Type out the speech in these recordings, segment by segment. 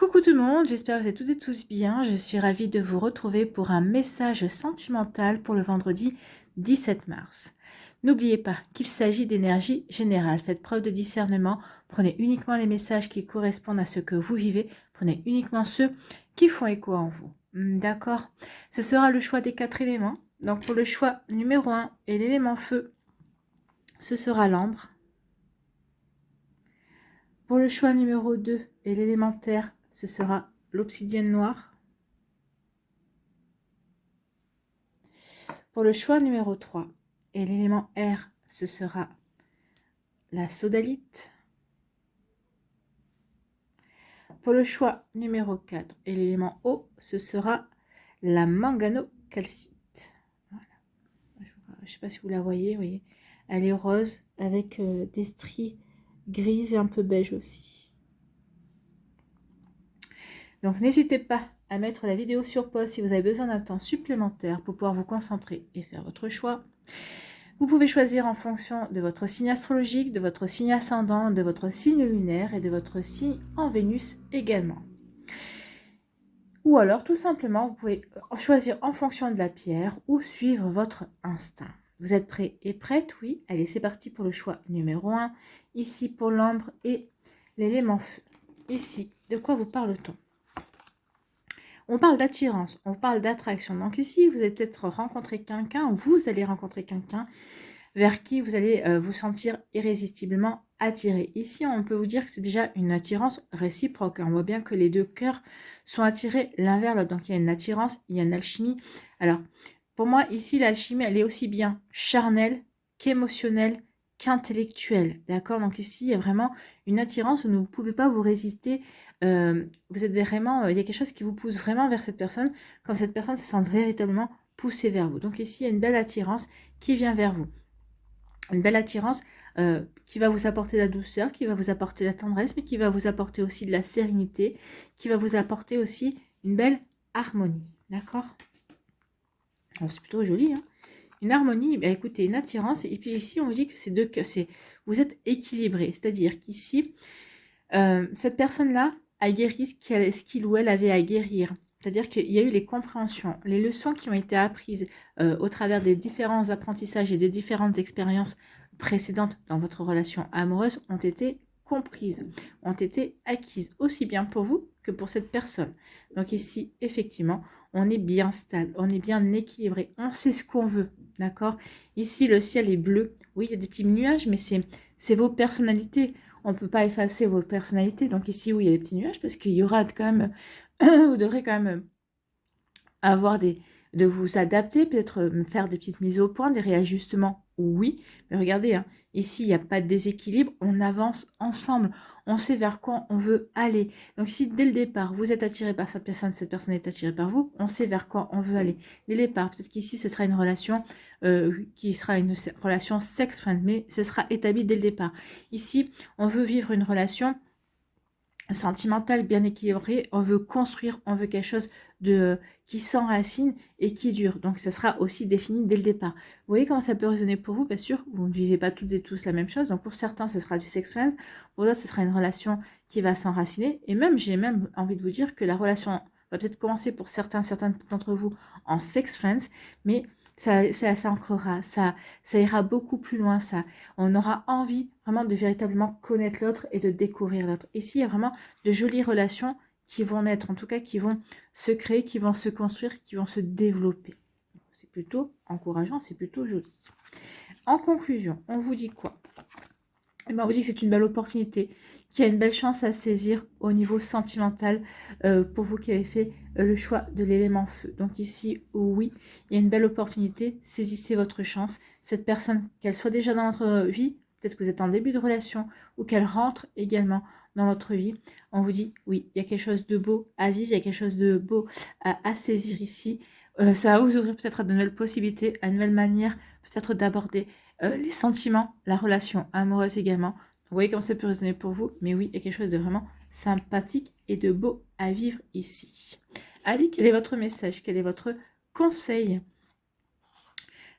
Coucou tout le monde, j'espère que vous êtes toutes et tous bien. Je suis ravie de vous retrouver pour un message sentimental pour le vendredi 17 mars. N'oubliez pas qu'il s'agit d'énergie générale. Faites preuve de discernement. Prenez uniquement les messages qui correspondent à ce que vous vivez. Prenez uniquement ceux qui font écho en vous. D'accord? Ce sera le choix des 4 éléments. Donc pour le choix numéro 1 et l'élément feu, ce sera l'ambre. Pour le choix numéro 2 et l'élément terre, ce sera l'obsidienne noire. Pour le choix numéro 3 et l'élément air, ce sera la sodalite. Pour le choix numéro 4 et l'élément eau, ce sera la manganocalcite. Voilà. Je ne sais pas si vous la voyez, elle est rose avec des stries grises et un peu beige aussi. Donc n'hésitez pas à mettre la vidéo sur pause si vous avez besoin d'un temps supplémentaire pour pouvoir vous concentrer et faire votre choix. Vous pouvez choisir en fonction de votre signe astrologique, de votre signe ascendant, de votre signe lunaire et de votre signe en Vénus également. Ou alors tout simplement vous pouvez choisir en fonction de la pierre ou suivre votre instinct. Vous êtes prêts et prêtes? Oui. Allez, c'est parti pour le choix numéro 1. Ici pour l'ambre et l'élément feu. Ici, de quoi vous parle-t-on? On parle d'attirance, on parle d'attraction. Donc ici, vous allez peut-être rencontrer quelqu'un, ou vous allez rencontrer quelqu'un vers qui vous allez vous sentir irrésistiblement attiré. Ici, on peut vous dire que c'est déjà une attirance réciproque. On voit bien que les deux cœurs sont attirés l'un vers l'autre. Donc il y a une attirance, il y a une alchimie. Alors, pour moi, ici, l'alchimie, elle est aussi bien charnelle qu'émotionnelle, qu'intellectuelle. D'accord? Donc ici, il y a vraiment une attirance où vous ne pouvez pas vous résister. Vous êtes vraiment, il y a quelque chose qui vous pousse vraiment vers cette personne, comme cette personne se sent véritablement poussée vers vous. Donc ici, il y a une belle attirance qui vient vers vous. Une belle attirance qui va vous apporter la douceur, qui va vous apporter la tendresse, mais qui va vous apporter aussi de la sérénité, qui va vous apporter aussi une belle harmonie. D'accord? C'est plutôt joli, hein? Une harmonie, bah, écoutez, une attirance. Et puis ici, on vous dit que c'est deux cœurs. Vous êtes équilibré. C'est-à-dire qu'ici, cette personne-là a guéri ce qu'il ou elle avait à guérir. C'est-à-dire qu'il y a eu les compréhensions, les leçons qui ont été apprises au travers des différents apprentissages et des différentes expériences précédentes dans votre relation amoureuse ont été comprises, ont été acquises, aussi bien pour vous que pour cette personne. Donc ici, effectivement, on est bien stable, on est bien équilibré, on sait ce qu'on veut, d'accord? Ici, le ciel est bleu. Oui, il y a des petits nuages, mais c'est vos personnalités. On ne peut pas effacer vos personnalités. Donc ici, oui, il y a des petits nuages parce qu'il y aura quand même, vous devrez quand même avoir de vous adapter, peut-être faire des petites mises au point, des réajustements, oui. Mais regardez, hein, ici, il n'y a pas de déséquilibre, on avance ensemble, on sait vers quoi on veut aller. Donc si dès le départ, vous êtes attiré par cette personne est attirée par vous, on sait vers quoi on veut aller. Dès le départ, peut-être qu'ici, ce sera une relation qui sera une relation sex-friend, mais ce sera établi dès le départ. Ici, on veut vivre une relation sentimentale bien équilibrée, on veut construire, on veut quelque chose qui s'enracine et qui dure. Donc ça sera aussi défini dès le départ. Vous voyez comment ça peut résonner pour vous? Bien sûr, vous ne vivez pas toutes et tous la même chose. Donc pour certains, ce sera du sex friend, pour d'autres, ce sera une relation qui va s'enraciner. Et même, j'ai même envie de vous dire que la relation va peut-être commencer pour certains d'entre vous en sex friends, mais ça ancrera, ça ira beaucoup plus loin, on aura envie vraiment de véritablement connaître l'autre et de découvrir l'autre. Ici, il y a vraiment de jolies relations qui vont naître, en tout cas qui vont se créer, qui vont se construire, qui vont se développer. C'est plutôt encourageant, c'est plutôt joli. En conclusion, on vous dit quoi? Eh ben, on vous dit que c'est une belle opportunité, qu'il y a une belle chance à saisir au niveau sentimental pour vous qui avez fait le choix de l'élément feu. Donc ici, oui, il y a une belle opportunité, saisissez votre chance. Cette personne, qu'elle soit déjà dans votre vie, peut-être que vous êtes en début de relation, ou qu'elle rentre également dans votre vie, on vous dit, oui, il y a quelque chose de beau à vivre, il y a quelque chose de beau à saisir ici. Ça va vous ouvrir peut-être à de nouvelles possibilités, à une nouvelle manière peut-être d'aborder les sentiments, la relation amoureuse également. Vous voyez comment ça peut résonner pour vous, mais oui, il y a quelque chose de vraiment sympathique et de beau à vivre ici. Allez, quel est votre message? Quel est votre conseil?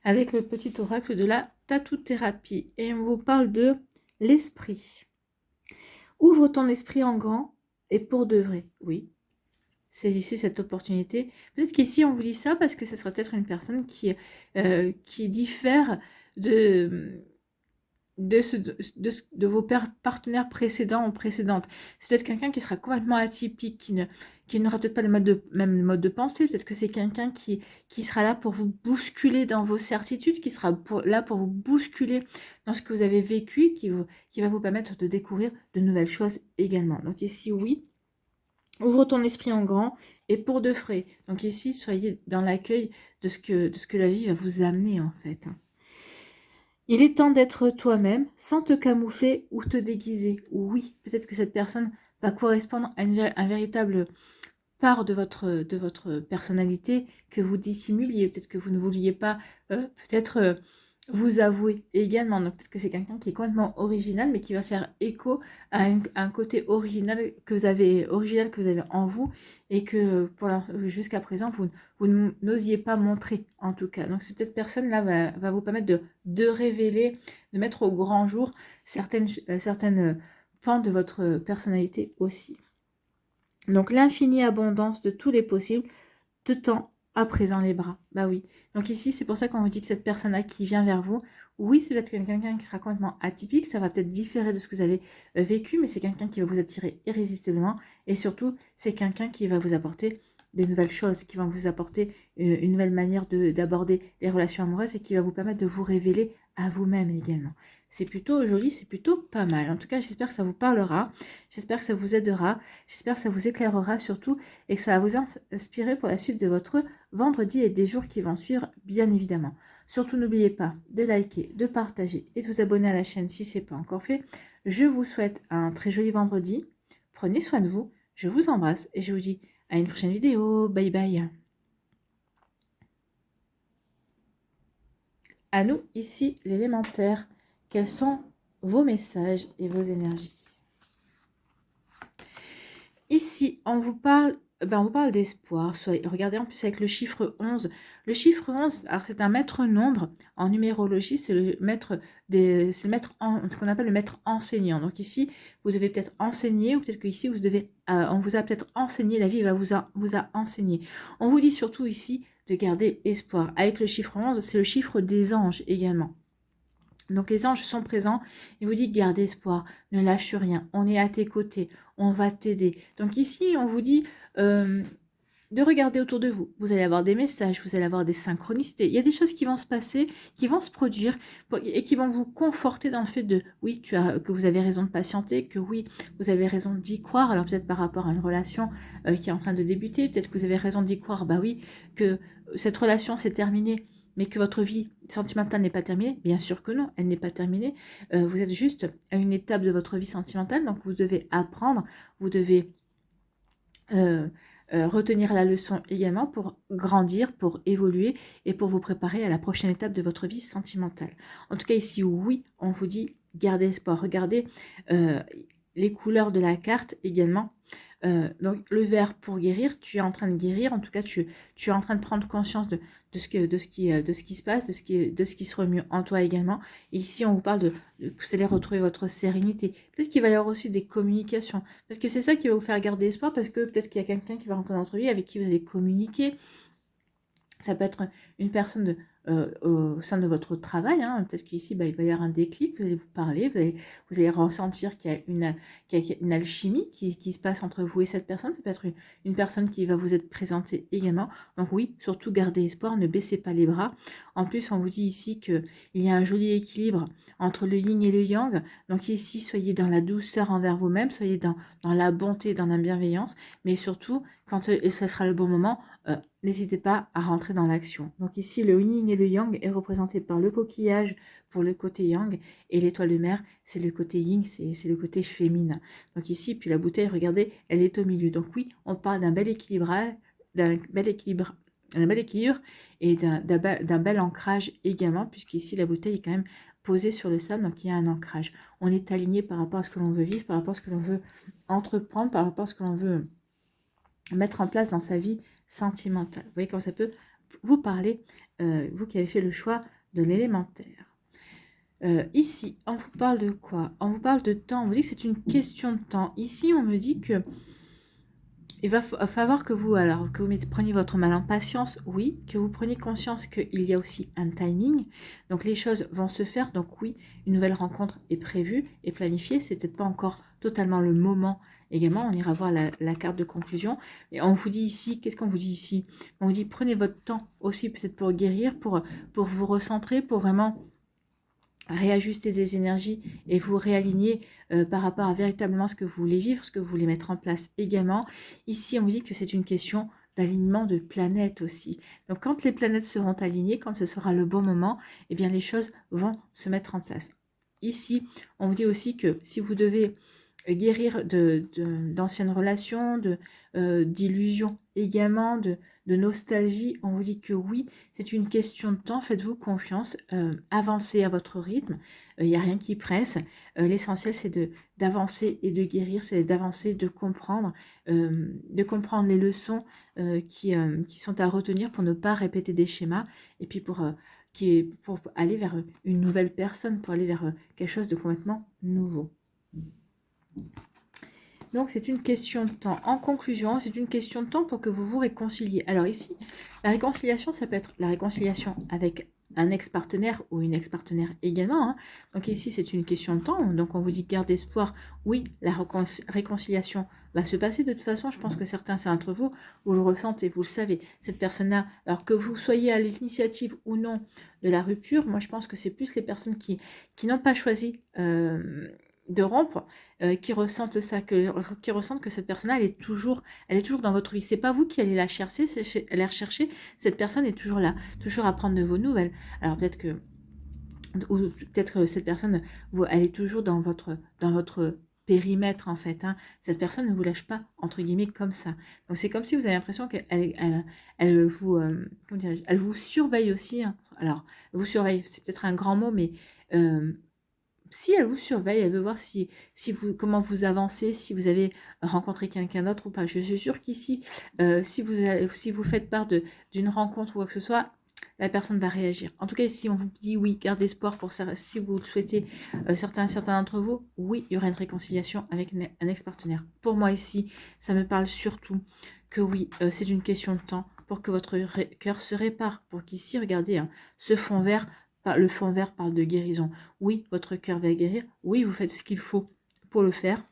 Avec le petit oracle de la tatou-thérapie. Et on vous parle de l'esprit. Ouvre ton esprit en grand et pour de vrai, oui. Saisissez cette opportunité. Peut-être qu'ici, on vous dit ça parce que ce sera peut-être une personne qui diffère de, de vos partenaires précédents ou précédentes. C'est peut-être quelqu'un qui sera complètement atypique, qui n'aura peut-être pas même le mode de pensée. Peut-être que c'est quelqu'un qui sera là pour vous bousculer dans vos certitudes, qui sera là pour vous bousculer dans ce que vous avez vécu, qui va vous permettre de découvrir de nouvelles choses également. Donc ici, oui, ouvre ton esprit en grand et pour de frais. Donc ici, soyez dans l'accueil de ce que la vie va vous amener en fait. Il est temps d'être toi-même sans te camoufler ou te déguiser. Oui, peut-être que cette personne va correspondre à un véritable part de votre personnalité que vous dissimuliez. Peut-être que vous ne vouliez pas vous avouer également. Donc peut-être que c'est quelqu'un qui est complètement original, mais qui va faire écho à un côté original que vous avez en vous et que jusqu'à présent, vous n'osiez pas montrer en tout cas. Donc cette personne-là va vous permettre de révéler, de mettre au grand jour certaines pans de votre personnalité aussi. Donc l'infinie abondance de tous les possibles te tend à présent les bras. Bah oui. Donc ici, c'est pour ça qu'on vous dit que cette personne-là qui vient vers vous, oui, c'est peut-être quelqu'un qui sera complètement atypique, ça va peut-être différer de ce que vous avez vécu, mais c'est quelqu'un qui va vous attirer irrésistiblement. Et surtout, c'est quelqu'un qui va vous apporter des nouvelles choses, qui va vous apporter une nouvelle manière d'aborder les relations amoureuses et qui va vous permettre de vous révéler à vous-même également. C'est plutôt joli, c'est plutôt pas mal. En tout cas, j'espère que ça vous parlera, j'espère que ça vous aidera, j'espère que ça vous éclairera surtout et que ça va vous inspirer pour la suite de votre vendredi et des jours qui vont suivre, bien évidemment. Surtout, n'oubliez pas de liker, de partager et de vous abonner à la chaîne si ce n'est pas encore fait. Je vous souhaite un très joli vendredi. Prenez soin de vous. Je vous embrasse et je vous dis à une prochaine vidéo. Bye bye. À nous, ici, l'élémentaire. Quels sont vos messages et vos énergies? Ici, on vous parle d'espoir. Regardez en plus avec le chiffre 11. Le chiffre 11, alors c'est un maître nombre. En numérologie, c'est le maître ce qu'on appelle le maître enseignant. Donc ici, vous devez peut-être enseigner, ou peut-être qu'ici, on vous a peut-être enseigné, la vie vous a enseigné. On vous dit surtout ici de garder espoir. Avec le chiffre 11, c'est le chiffre des anges également. Donc les anges sont présents, il vous dit garde espoir, ne lâche rien, on est à tes côtés, on va t'aider. Donc ici on vous dit de regarder autour de vous, vous allez avoir des messages, vous allez avoir des synchronicités, il y a des choses qui vont se passer, qui vont se produire et qui vont vous conforter dans le fait de oui, que vous avez raison de patienter, que oui, vous avez raison d'y croire, alors peut-être par rapport à une relation qui est en train de débuter, peut-être que vous avez raison d'y croire, bah oui, que cette relation s'est terminée, mais que votre vie sentimentale n'est pas terminée, bien sûr que non, elle n'est pas terminée. Vous êtes juste à une étape de votre vie sentimentale, donc vous devez apprendre, vous devez retenir la leçon également pour grandir, pour évoluer et pour vous préparer à la prochaine étape de votre vie sentimentale. En tout cas ici, oui, on vous dit gardez espoir. Regardez les couleurs de la carte également. Donc le vert pour guérir, tu es en train de guérir, en tout cas tu es en train de prendre conscience de ce qui se passe, de ce qui se remue en toi également. Et ici on vous parle que vous allez retrouver votre sérénité. Peut-être qu'il va y avoir aussi des communications, parce que c'est ça qui va vous faire garder espoir, parce que peut-être qu'il y a quelqu'un qui va rentrer dans votre vie avec qui vous allez communiquer. Ça peut être une personne au sein de votre travail. Hein. Peut-être qu'ici, il va y avoir un déclic, vous allez vous parler, vous allez ressentir qu'il y a une alchimie qui se passe entre vous et cette personne. Ça peut être une personne qui va vous être présentée également. Donc oui, surtout gardez espoir, ne baissez pas les bras. En plus, on vous dit ici qu'il y a un joli équilibre entre le yin et le yang. Donc ici, soyez dans la douceur envers vous-même, soyez dans la bonté, dans la bienveillance, mais surtout, quand ce sera le bon moment, n'hésitez pas à rentrer dans l'action. Donc ici, le yin et le yang est représenté par le coquillage pour le côté yang et l'étoile de mer, c'est le côté yin, c'est le côté féminin. Donc ici, puis la bouteille, regardez, elle est au milieu. Donc oui, on parle d'un bel équilibre et d'un bel ancrage également, puisqu'ici, la bouteille est quand même posée sur le sable, donc il y a un ancrage. On est aligné par rapport à ce que l'on veut vivre, par rapport à ce que l'on veut entreprendre, par rapport à ce que l'on veut mettre en place dans sa vie sentimentale. Vous voyez comment ça peut vous parler, vous qui avez fait le choix de l'élémentaire. Ici, on vous parle de quoi? On vous parle de temps, on vous dit que c'est une question de temps. Ici, on me dit que il va falloir que vous, alors, que vous preniez votre mal en patience, oui, que vous preniez conscience qu'il y a aussi un timing, donc les choses vont se faire, donc oui, une nouvelle rencontre est prévue et planifiée, c'est peut-être pas encore totalement le moment également, on ira voir la carte de conclusion, et on vous dit ici, qu'est-ce qu'on vous dit ici? On vous dit prenez votre temps aussi peut-être pour guérir, pour vous recentrer, pour vraiment réajuster des énergies et vous réaligner par rapport à véritablement ce que vous voulez vivre, ce que vous voulez mettre en place également. Ici, on vous dit que c'est une question d'alignement de planètes aussi. Donc, quand les planètes seront alignées, quand ce sera le bon moment, eh bien, les choses vont se mettre en place. Ici, on vous dit aussi que si vous devez guérir d'anciennes relations, d'illusions également, de nostalgie, on vous dit que oui, c'est une question de temps, faites-vous confiance, avancez à votre rythme, il n'y a rien qui presse, l'essentiel c'est d'avancer et de guérir, c'est d'avancer, de comprendre les leçons qui sont à retenir pour ne pas répéter des schémas, et puis pour aller vers une nouvelle personne, pour aller vers quelque chose de complètement nouveau. Donc, c'est une question de temps. En conclusion, c'est une question de temps pour que vous vous réconciliez. Alors ici, la réconciliation, ça peut être la réconciliation avec un ex-partenaire ou une ex-partenaire également. Hein. Donc ici, c'est une question de temps. Donc, on vous dit garde espoir. Oui, la réconciliation va se passer. De toute façon, je pense que certains d'entre vous, vous le ressentez, vous le savez. Cette personne-là, alors que vous soyez à l'initiative ou non de la rupture, moi, je pense que c'est plus les personnes qui n'ont pas choisi de rompre, qui ressentent ça, qui ressentent que cette personne-là, elle est toujours dans votre vie. C'est pas vous qui allez la chercher, cette personne est toujours là, toujours à prendre de vos nouvelles. Alors peut-être que cette personne, elle est toujours dans votre périmètre en fait. Hein. Cette personne ne vous lâche pas entre guillemets comme ça. Donc c'est comme si vous avez l'impression qu'elle vous, elle vous surveille aussi. Hein. Alors vous surveille, c'est peut-être un grand mot, mais si elle vous surveille, elle veut voir comment vous avancez, si vous avez rencontré quelqu'un d'autre ou pas. Je suis sûre qu'ici, si vous faites part d'une rencontre ou quoi que ce soit, la personne va réagir. En tout cas, ici, on vous dit oui, gardez espoir pour ça. Si vous le souhaitez, certains d'entre vous, oui, il y aura une réconciliation avec un ex-partenaire. Pour moi, ici, ça me parle surtout que oui, c'est une question de temps pour que votre cœur se répare. Pour qu'ici, regardez, hein, ce fond vert, le fond vert parle de guérison. Oui, votre cœur va guérir. Oui, vous faites ce qu'il faut pour le faire.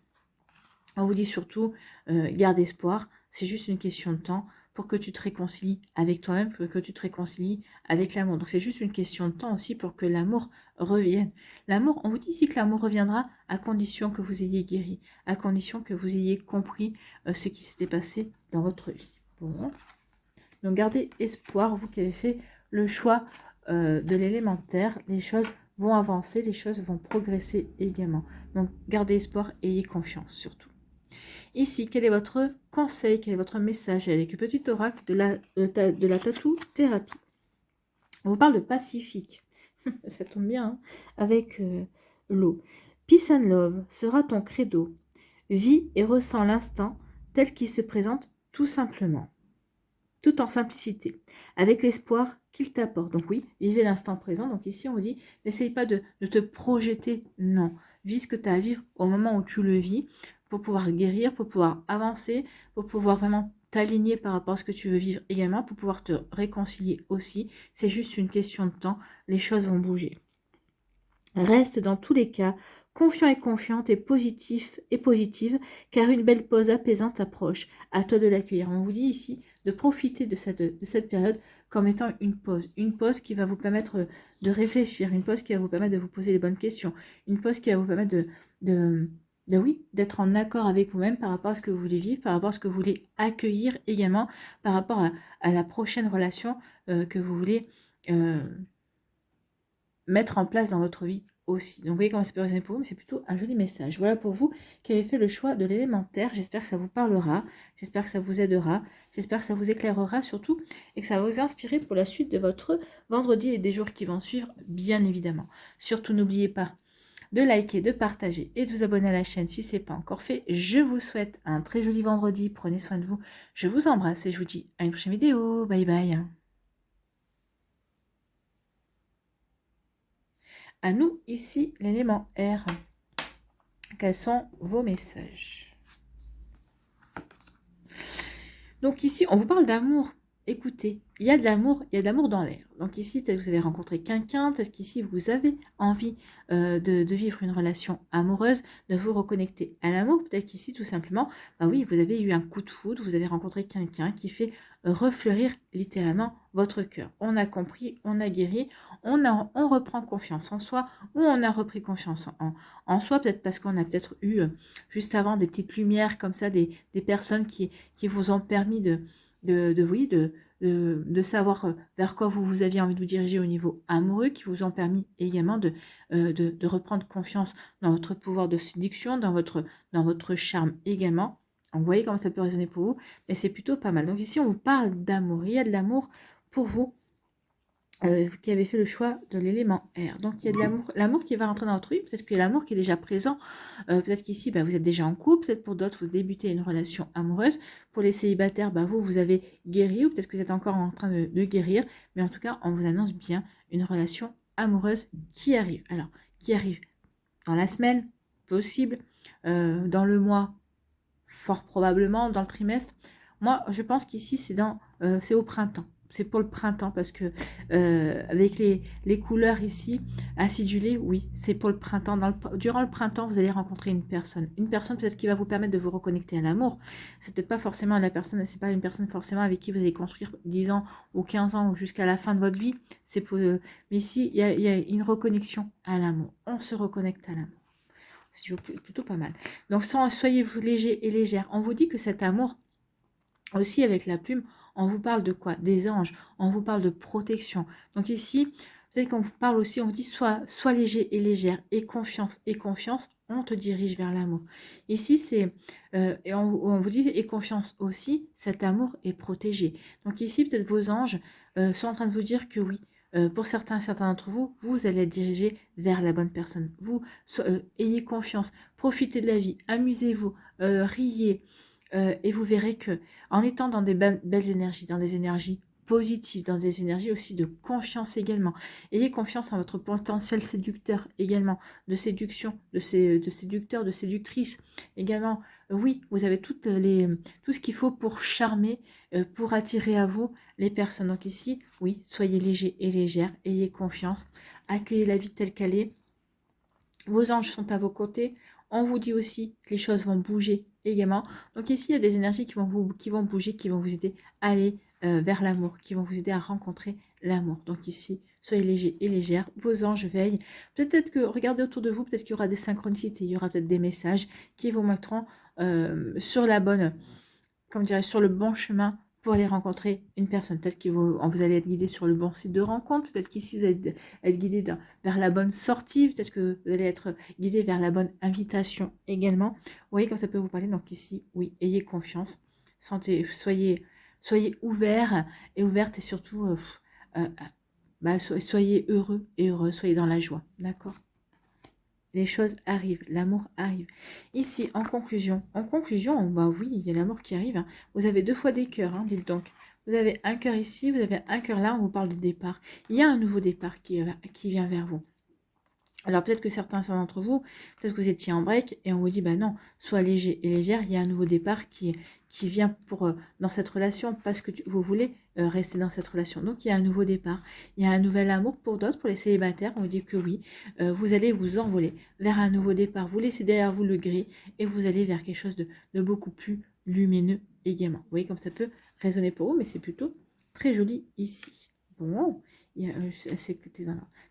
On vous dit surtout, garde espoir. C'est juste une question de temps pour que tu te réconcilies avec toi-même, pour que tu te réconcilies avec l'amour. Donc c'est juste une question de temps aussi pour que l'amour revienne. L'amour, on vous dit ici que l'amour reviendra à condition que vous ayez guéri, à condition que vous ayez compris ce qui s'était passé dans votre vie. Bon. Donc gardez espoir, vous qui avez fait le choix de l'élémentaire, les choses vont avancer, les choses vont progresser également. Donc gardez espoir, ayez confiance surtout. Ici, quel est votre conseil, quel est votre message avec le petit oracle de la tattoo thérapie? On vous parle de Pacifique, ça tombe bien, hein, avec l'eau. Peace and love sera ton credo. Vis et ressens l'instant tel qu'il se présente tout simplement. Tout en simplicité, avec l'espoir qu'il t'apporte. Donc oui, vivez l'instant présent. Donc ici, on vous dit, n'essaye pas de te projeter, non. Vis ce que tu as à vivre au moment où tu le vis, pour pouvoir guérir, pour pouvoir avancer, pour pouvoir vraiment t'aligner par rapport à ce que tu veux vivre également, pour pouvoir te réconcilier aussi. C'est juste une question de temps, les choses vont bouger. Reste dans tous les cas confiant et confiante et positif et positive, car une belle pause apaisante approche. À toi de l'accueillir. On vous dit ici de profiter de cette période comme étant une pause qui va vous permettre de réfléchir, une pause qui va vous permettre de vous poser les bonnes questions, une pause qui va vous permettre oui, d'être en accord avec vous-même par rapport à ce que vous voulez vivre, par rapport à ce que vous voulez accueillir également, par rapport à la prochaine relation que vous voulez mettre en place dans votre vie aussi. Donc vous voyez comment c'est personnel pour vous, mais c'est plutôt un joli message. Voilà pour vous qui avez fait le choix de l'élémentaire. J'espère que ça vous parlera, j'espère que ça vous aidera, j'espère que ça vous éclairera surtout et que ça va vous inspirer pour la suite de votre vendredi et des jours qui vont suivre, bien évidemment. Surtout n'oubliez pas de liker, de partager et de vous abonner à la chaîne si ce n'est pas encore fait. Je vous souhaite un très joli vendredi, prenez soin de vous, je vous embrasse et je vous dis à une prochaine vidéo. Bye bye. À nous, ici, l'élément R. Quels sont vos messages? Donc ici, on vous parle d'amour. Écoutez, il y a de l'amour dans l'air. Donc ici, peut-être que vous avez rencontré quelqu'un, peut-être qu'ici, vous avez envie de vivre une relation amoureuse, de vous reconnecter à l'amour. Peut-être qu'ici, tout simplement, bah oui, vous avez eu un coup de foudre, vous avez rencontré quelqu'un qui fait refleurir littéralement votre cœur. On a compris, on a guéri, on reprend confiance en soi, ou on a repris confiance en soi, peut-être parce qu'on a peut-être eu juste avant des petites lumières comme ça, des personnes qui vous ont permis oui, de savoir vers quoi vous aviez envie de vous diriger au niveau amoureux, qui vous ont permis également de reprendre confiance dans votre pouvoir de séduction, dans votre charme également. Donc, vous voyez comment ça peut résonner pour vous, mais c'est plutôt pas mal. Donc ici, on vous parle d'amour. Il y a de l'amour pour vous qui avez fait le choix de l'élément R. Donc, il y a de l'amour qui va rentrer dans votre vie. Peut-être qu'il y a l'amour qui est déjà présent. Peut-être qu'ici, vous êtes déjà en couple. Peut-être pour d'autres, vous débutez une relation amoureuse. Pour les célibataires, vous avez guéri ou peut-être que vous êtes encore en train de guérir. Mais en tout cas, on vous annonce bien une relation amoureuse qui arrive. Alors, qui arrive dans la semaine, possible, dans le mois, fort probablement, dans le trimestre. Moi, je pense qu'ici, c'est au printemps. C'est pour le printemps parce que avec les couleurs ici, acidulées, oui, c'est pour le printemps. Durant le printemps, vous allez rencontrer une personne. Une personne peut-être qui va vous permettre de vous reconnecter à l'amour. C'est peut-être pas forcément la personne, c'est pas une personne forcément avec qui vous allez construire 10 ans ou 15 ans ou jusqu'à la fin de votre vie. Mais ici, il y a une reconnexion à l'amour. On se reconnecte à l'amour. C'est plutôt pas mal. Donc, soyez-vous léger et légère. On vous dit que cet amour, aussi avec la plume, on vous parle de quoi? Des anges. On vous parle de protection. Donc ici, vous savez qu'on vous parle aussi, on vous dit sois léger et légère. Et confiance, on te dirige vers l'amour. Ici, et on vous dit, et confiance aussi, cet amour est protégé. Donc ici, peut-être vos anges sont en train de vous dire que oui, pour certains d'entre vous, vous allez être dirigé vers la bonne personne. Ayez confiance, profitez de la vie, amusez-vous, riez, et vous verrez que en étant dans des belles énergies, dans des énergies positives, dans des énergies aussi de confiance également, ayez confiance en votre potentiel séducteur également, de séduction, de séducteurs, de séductrices également. Oui, vous avez tout ce qu'il faut pour charmer, pour attirer à vous les personnes. Donc ici, oui, soyez léger et légère, ayez confiance, accueillez la vie telle qu'elle est. Vos anges sont à vos côtés. On vous dit aussi que les choses vont bouger également. Donc ici, il y a des énergies qui vont bouger, qui vont vous aider à aller vers l'amour, qui vont vous aider à rencontrer l'amour. Donc ici, soyez léger et légère. Vos anges veillent. Peut-être que, regardez autour de vous, peut-être qu'il y aura des synchronicités, il y aura peut-être des messages qui vous mettront sur sur le bon chemin pour aller rencontrer une personne. Peut-être que vous allez être guidé sur le bon site de rencontre, peut-être qu'ici vous allez être guidé vers la bonne sortie, peut-être que vous allez être guidé vers la bonne invitation également. Vous voyez comme ça peut vous parler. Donc ici, oui, ayez confiance, soyez ouverts et ouvertes et surtout soyez heureux et heureux, soyez dans la joie, d'accord? Les choses arrivent, l'amour arrive. Ici, en conclusion, oui, il y a l'amour qui arrive. Hein. Vous avez 2 fois des cœurs, hein, dites donc. Vous avez un cœur ici, vous avez un cœur là, on vous parle de départ. Il y a un nouveau départ qui vient vers vous. Alors peut-être que certains d'entre vous, peut-être que vous étiez en break et on vous dit, non, sois léger et légère, il y a un nouveau départ qui vient dans cette relation parce que vous voulez rester dans cette relation. Donc il y a un nouveau départ, il y a un nouvel amour pour d'autres, pour les célibataires, on vous dit que oui, vous allez vous envoler vers un nouveau départ, vous laissez derrière vous le gris et vous allez vers quelque chose de beaucoup plus lumineux également. Vous voyez comme ça peut résonner pour vous, mais c'est plutôt très joli ici. Bon,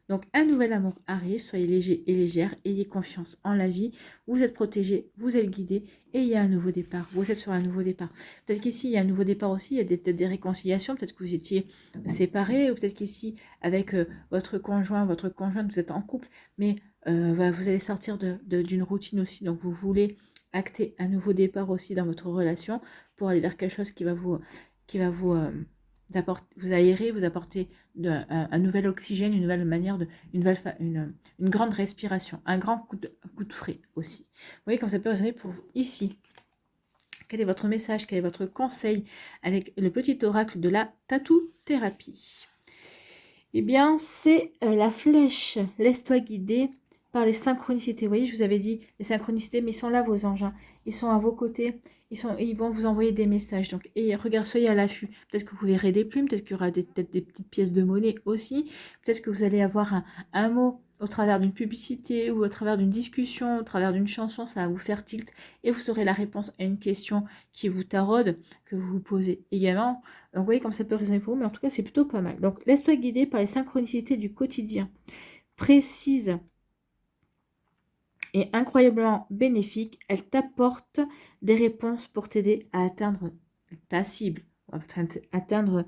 donc un nouvel amour arrive, soyez léger et légère, ayez confiance en la vie, vous êtes protégé, vous êtes guidé et il y a un nouveau départ, vous êtes sur un nouveau départ. Peut-être qu'ici il y a un nouveau départ aussi, il y a peut-être des réconciliations, peut-être que vous étiez séparés ou peut-être qu'ici avec votre conjoint, votre conjointe, vous êtes en couple, mais vous allez sortir d'une routine aussi, donc vous voulez acter un nouveau départ aussi dans votre relation pour aller vers quelque chose qui va vous aérer, vous apporter un nouvel oxygène, une nouvelle manière une grande respiration, un grand coup de frais aussi. Vous voyez comme ça peut résonner pour vous ici. Quel est votre message, quel est votre conseil avec le petit oracle de la tatou-thérapie? Eh bien, c'est la flèche. Laisse-toi guider, par les synchronicités. Vous voyez, je vous avais dit les synchronicités, mais ils sont là, vos anges. Hein. Ils sont à vos côtés. Ils vont vous envoyer des messages. Donc, et regarde, soyez à l'affût. Peut-être que vous verrez des plumes, peut-être qu'il y aura peut-être des petites pièces de monnaie aussi. Peut-être que vous allez avoir un mot au travers d'une publicité ou au travers d'une discussion, au travers d'une chanson, ça va vous faire tilt. Et vous aurez la réponse à une question qui vous taraude, que vous vous posez également. Donc, vous voyez comme ça peut résonner pour vous, mais en tout cas, c'est plutôt pas mal. Donc, laisse-toi guider par les synchronicités du quotidien. Précise et incroyablement bénéfique, elle t'apporte des réponses pour t'aider à atteindre ta cible, atteindre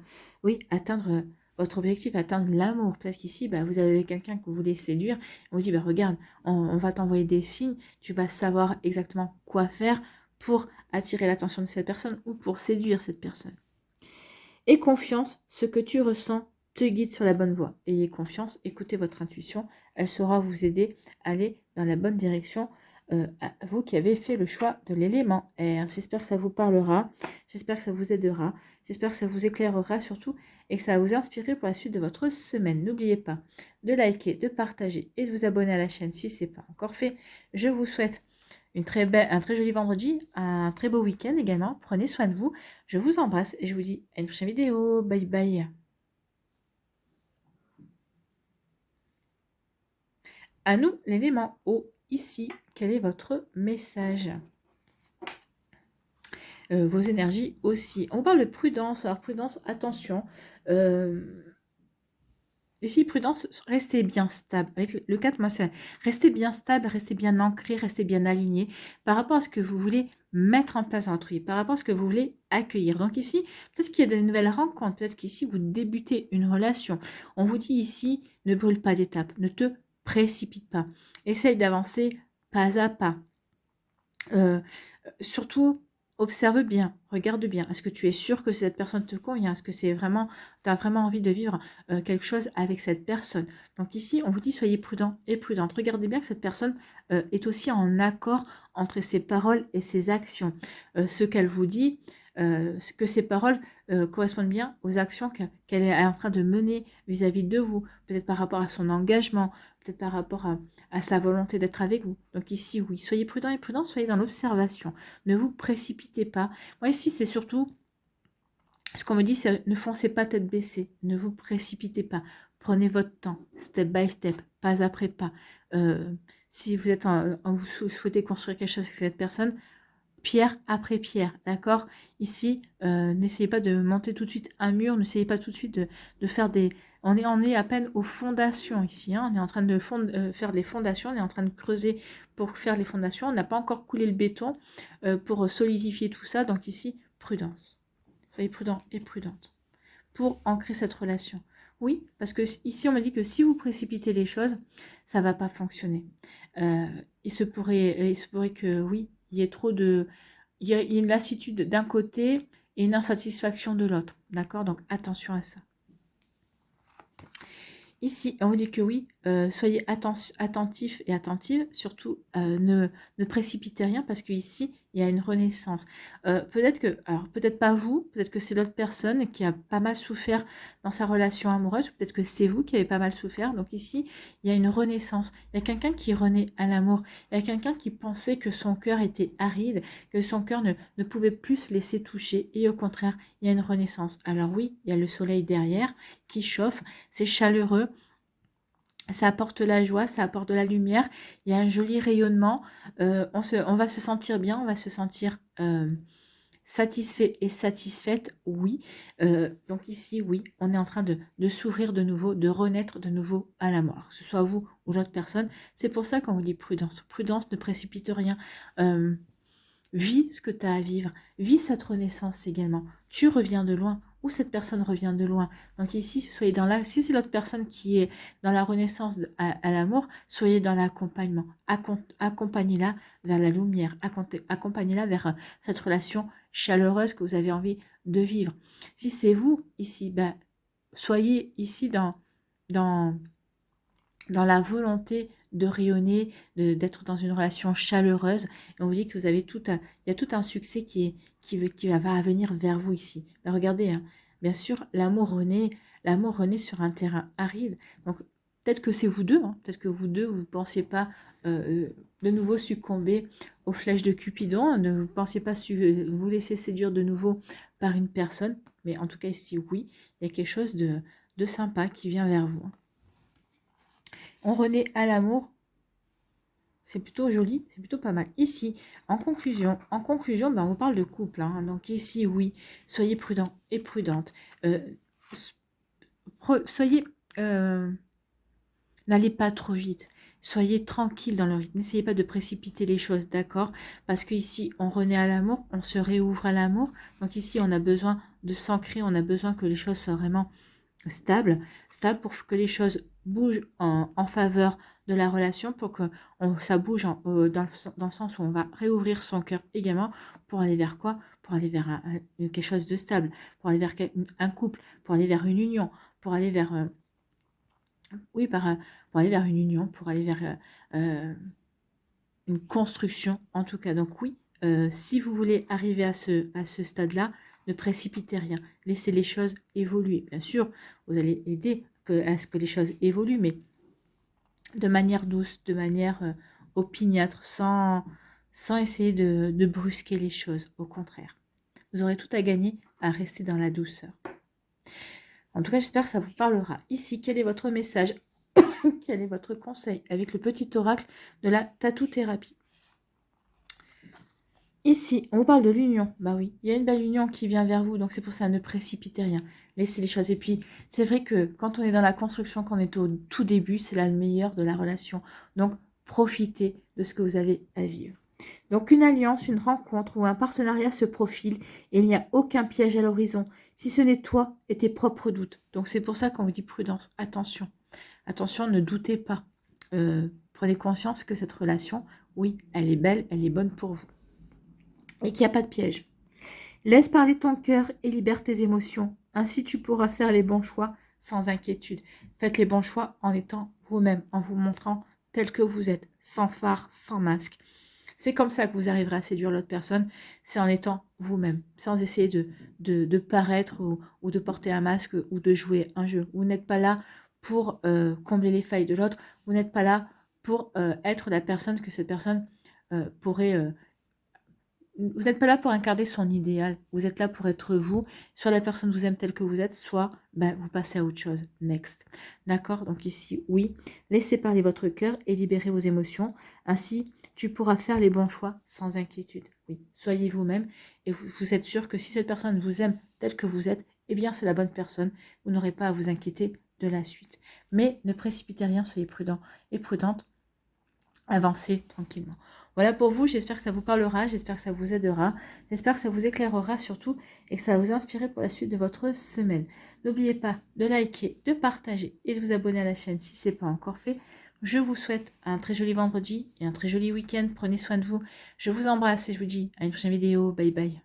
votre objectif, atteindre l'amour. Peut-être qu'ici, vous avez quelqu'un que vous voulez séduire, on vous dit, regarde, on va t'envoyer des signes, tu vas savoir exactement quoi faire pour attirer l'attention de cette personne ou pour séduire cette personne. Aie confiance, ce que tu ressens te guide sur la bonne voie. Ayez confiance, écoutez votre intuition, elle saura vous aider à aller dans la bonne direction, vous qui avez fait le choix de l'élément R. J'espère que ça vous parlera, j'espère que ça vous aidera, j'espère que ça vous éclairera surtout et que ça va vous inspirer pour la suite de votre semaine. N'oubliez pas de liker, de partager et de vous abonner à la chaîne si ce n'est pas encore fait. Je vous souhaite un très joli vendredi, un très beau week-end également. Prenez soin de vous. Je vous embrasse et je vous dis à une prochaine vidéo. Bye bye. À nous, l'élément eau. Ici, quel est votre message? Vos énergies aussi. On parle de prudence. Alors, prudence, attention. Ici, prudence, restez bien stable. Avec le 4, moi, c'est restez bien stable, restez bien ancré, restez bien aligné par rapport à ce que vous voulez mettre en place dans votre vie, par rapport à ce que vous voulez accueillir. Donc ici, peut-être qu'il y a de nouvelles rencontres, peut-être qu'ici, vous débutez une relation. On vous dit ici, ne brûle pas d'étapes, ne te précipite pas. Essaye d'avancer pas à pas. Surtout, observe bien, regarde bien. Est-ce que tu es sûr que cette personne te convient? Est-ce que tu as vraiment envie de vivre quelque chose avec cette personne? Donc ici, on vous dit soyez prudent et prudente. Regardez bien que cette personne est aussi en accord entre ses paroles et ses actions. Ce qu'elle vous dit, que ses paroles correspondent bien aux actions qu'elle est en train de mener vis-à-vis de vous. Peut-être par rapport à son engagement, peut-être par rapport à sa volonté d'être avec vous. Donc ici, oui, soyez prudent et prudent, soyez dans l'observation. Ne vous précipitez pas. Moi, ici, c'est surtout, ce qu'on me dit, c'est ne foncez pas tête baissée. Ne vous précipitez pas. Prenez votre temps, step by step, pas après pas. Si vous êtes vous souhaitez construire quelque chose avec cette personne, pierre après pierre, d'accord? Ici, n'essayez pas de monter tout de suite un mur, n'essayez pas tout de suite de faire des... On est à peine aux fondations ici, hein. On est en train de faire des fondations, on est en train de creuser pour faire les fondations, on n'a pas encore coulé le béton pour solidifier tout ça, donc ici, prudence. Soyez prudent et prudente pour ancrer cette relation. Oui, parce que ici, on me dit que si vous précipitez les choses, ça ne va pas fonctionner. Il se pourrait que, oui, il y ait trop de... Il y a une lassitude d'un côté et une insatisfaction de l'autre. D'accord? Donc, attention à ça. Ici, on vous dit que oui, soyez attentifs et attentives, surtout ne précipitez rien parce qu'ici, il y a une renaissance. Peut-être que, alors peut-être pas vous, peut-être que c'est l'autre personne qui a pas mal souffert dans sa relation amoureuse, ou peut-être que c'est vous qui avez pas mal souffert. Donc ici, il y a une renaissance. Il y a quelqu'un qui renaît à l'amour. Il y a quelqu'un qui pensait que son cœur était aride, que son cœur ne pouvait plus se laisser toucher. Et au contraire, il y a une renaissance. Alors oui, il y a le soleil derrière qui chauffe, c'est chaleureux. Ça apporte la joie, ça apporte de la lumière, il y a un joli rayonnement, on va se sentir bien, on va se sentir satisfait et satisfaite, oui. Donc ici, oui, on est en train de s'ouvrir de nouveau, de renaître de nouveau à la mort, que ce soit vous ou l'autre personne. C'est pour ça qu'on vous dit prudence. Prudence, ne précipite rien. Vis ce que tu as à vivre, vis cette renaissance également. Tu reviens de loin ou cette personne revient de loin. Donc ici, soyez dans la... si c'est l'autre personne qui est dans la renaissance à l'amour, soyez dans l'accompagnement. Accompagnez-la vers la lumière, accompagnez-la vers cette relation chaleureuse que vous avez envie de vivre. Si c'est vous ici, soyez ici dans la volonté de rayonner, d'être dans une relation chaleureuse. Et on vous dit que vous avez il y a tout un succès qui va venir vers vous ici. Mais regardez, hein, bien sûr, l'amour renaît sur un terrain aride. Donc, peut-être que c'est vous deux, hein, peut-être que vous deux, vous ne pensiez pas de nouveau succomber aux flèches de Cupidon, ne vous pensiez pas vous laisser séduire de nouveau par une personne, mais en tout cas ici, oui, il y a quelque chose de sympa qui vient vers vous. On renaît à l'amour. C'est plutôt joli, c'est plutôt pas mal. Ici, en conclusion, ben, on vous parle de couple. Hein. Donc ici, oui, soyez prudent et prudente. Soyez... N'allez pas trop vite. Soyez tranquille dans le rythme. N'essayez pas de précipiter les choses, d'accord? Parce qu'ici, on renaît à l'amour, on se réouvre à l'amour. Donc ici, on a besoin de s'ancrer, on a besoin que les choses soient vraiment stables pour que les choses bougent en faveur de la relation, pour que ça bouge dans le sens où on va réouvrir son cœur également, pour aller vers quoi? Pour aller vers quelque chose de stable, pour aller vers un couple, pour aller vers une union, pour aller vers... oui, pour aller vers une union, pour aller vers une construction, en tout cas. Donc oui, si vous voulez arriver à ce stade-là, ne précipitez rien. Laissez les choses évoluer. Bien sûr, vous allez aider à ce que les choses évoluent, mais de manière douce, de manière opiniâtre, sans essayer de brusquer les choses. Au contraire, vous aurez tout à gagner à rester dans la douceur. En tout cas, j'espère que ça vous parlera. Ici, quel est votre message? Quel est votre conseil avec le petit oracle de la tatou-thérapie? Ici, on vous parle de l'union. Bah oui, il y a une belle union qui vient vers vous, donc c'est pour ça, ne précipitez rien. Laissez les choses. Et puis, c'est vrai que quand on est dans la construction, quand on est au tout début, c'est là le meilleur de la relation. Donc, profitez de ce que vous avez à vivre. Donc, une alliance, une rencontre ou un partenariat se profile et il n'y a aucun piège à l'horizon, si ce n'est toi et tes propres doutes. Donc, c'est pour ça qu'on vous dit prudence, attention. Attention, ne doutez pas. Prenez conscience que cette relation, oui, elle est belle, elle est bonne pour vous. Et qu'il n'y a pas de piège. Laisse parler ton cœur et libère tes émotions. Ainsi, tu pourras faire les bons choix sans inquiétude. Faites les bons choix en étant vous-même, en vous montrant tel que vous êtes, sans phare, sans masque. C'est comme ça que vous arriverez à séduire l'autre personne, c'est en étant vous-même, sans essayer de paraître ou de porter un masque ou de jouer un jeu. Vous n'êtes pas là pour combler les failles de l'autre, vous n'êtes pas là pour être la personne que cette personne pourrait... vous n'êtes pas là pour incarner son idéal, vous êtes là pour être vous, soit la personne vous aime telle que vous êtes, soit vous passez à autre chose, next. D'accord? Donc ici, oui, laissez parler votre cœur et libérez vos émotions, ainsi tu pourras faire les bons choix sans inquiétude. Oui, soyez vous-même et vous êtes sûr que si cette personne vous aime telle que vous êtes, eh bien c'est la bonne personne, vous n'aurez pas à vous inquiéter de la suite. Mais ne précipitez rien, soyez prudent et prudente, avancez tranquillement. Voilà pour vous, j'espère que ça vous parlera, j'espère que ça vous aidera, j'espère que ça vous éclairera surtout et que ça va vous inspirer pour la suite de votre semaine. N'oubliez pas de liker, de partager et de vous abonner à la chaîne si ce n'est pas encore fait. Je vous souhaite un très joli vendredi et un très joli week-end. Prenez soin de vous. Je vous embrasse et je vous dis à une prochaine vidéo. Bye bye.